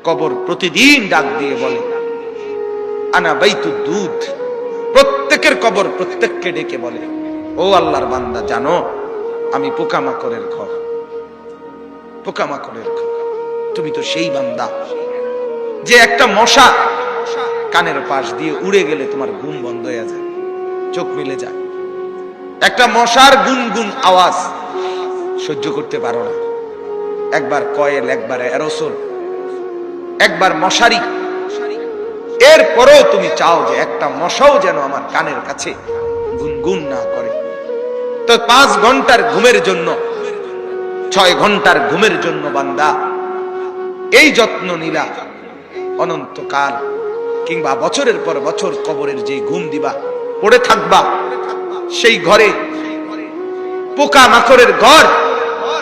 কবর প্রতিদিন ডাক দিয়ে বলে আনা বাইতুদ দুধ। প্রত্যেকের কবর প্রত্যেককে ডেকে বলে, ও আল্লাহর বান্দা, জানো আমি পোকামাকড়ের ঘর, পোকামাকড়ের ঘর। তুমি তো সেই বান্দা যে একটা মশা কানের পাশ দিয়ে উড়ে গেলে তোমার ঘুম বন্ধ হয়ে যায়, চোখ মিলে যায়। একটা মশার গুনগুন আওয়াজ সহ্য করতে পারো না। একবার কয়েল, একবার অ্যারোসোল, একবার মশারি, এরপরেও তুমি চাও যে একটা মশাও যেন আমার কানের কাছে গুনগুন না করে। তো 5 ঘন্টার ঘুমের জন্য, 6 ঘন্টার ঘুমের জন্য বান্দা এই যত্ন নিলা, অনন্তকাল কিংবা বছরের পর বছর কবরের যে ঘুম দিবা, পড়ে থাকবা সেই ঘরে, পোকা মাকড়ের ঘর,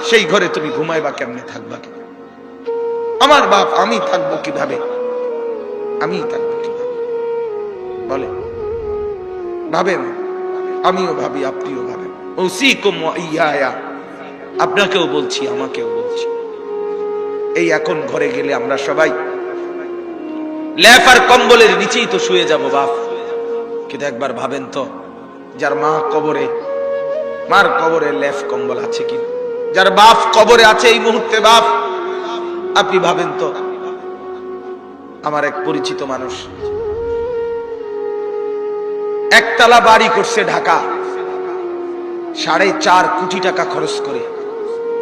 সেই ঘরে তুমি ঘুমাইবা কেমনে, থাকবা কেমনে? আমার বাপ, আমি থাকবো কিভাবে? আমি থাকবো কিভাবে বলে? ভাবেন, আমিও ভাবি, আপনিও ভাবেন। ওসিকুম ওয়া ইয়া, আপনাকেও বলছি, আমাকেও বলছি। এই এখন ঘরে গেলে আমরা সবাই লেপ আর কম্বলের নিচেই তো শুয়ে যাব বাপ, কিন্তু একবার ভাবেন তো, যার মা কবরে, মার কবরে লেপ কম্বল আছে কি? যার বাপ কবরে আছে এই মুহূর্তে, বাপ আপনি ভাবেন তো। আমার এক পরিচিত মানুষ একতলা বাড়ি করছে ঢাকা, 4.5 কোটি টাকা খরচ করে,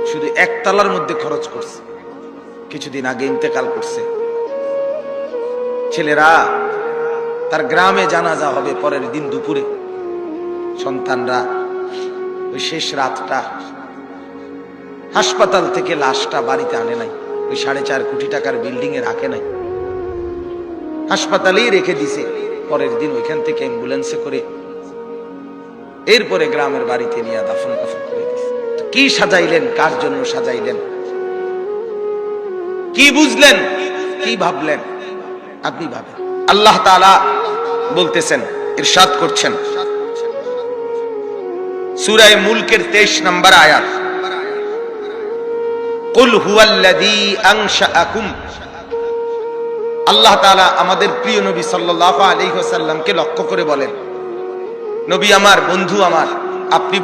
শুধু একতলার মধ্যে খরচ করছে। কিছুদিন আগে ইন্তেকাল করছে। ছেলেরা, তার গ্রামে জানাজা হবে পরের দিন দুপুরে। সন্তানরা ওই শেষ রাতটা হাসপাতাল থেকে লাশটা বাড়িতে আনে নাই, ওই 4.5 কোটি টাকার বিল্ডিং এ রাখে নাই, হাসপাতালেই রেখে দিছে। পরের দিন ওইখান থেকে অ্যাম্বুলেন্সে করে এরপরে গ্রামের বাড়িতে নিয়ে দাফন কাফন করে দিছে। কি সাজাইলেন, কার জন্য সাজাইলেন, কি বুঝলেন, কি ভাবলেন? আপনি ভাবেন। আল্লাহ তাআলা বলতেছেন, ইরশাদ করছেন সূরা মুলকের 23 নম্বর আয়াত, কুল হুয়াল্লাযী আনশাআকুম। আল্লাহ তাআলা আমাদের প্রিয় নবী সাল্লাল্লাহু আলাইহি ওয়াসাল্লামকে লক্ষ্য করে বলেন, নবী আমার, বন্ধু আমার, আপনি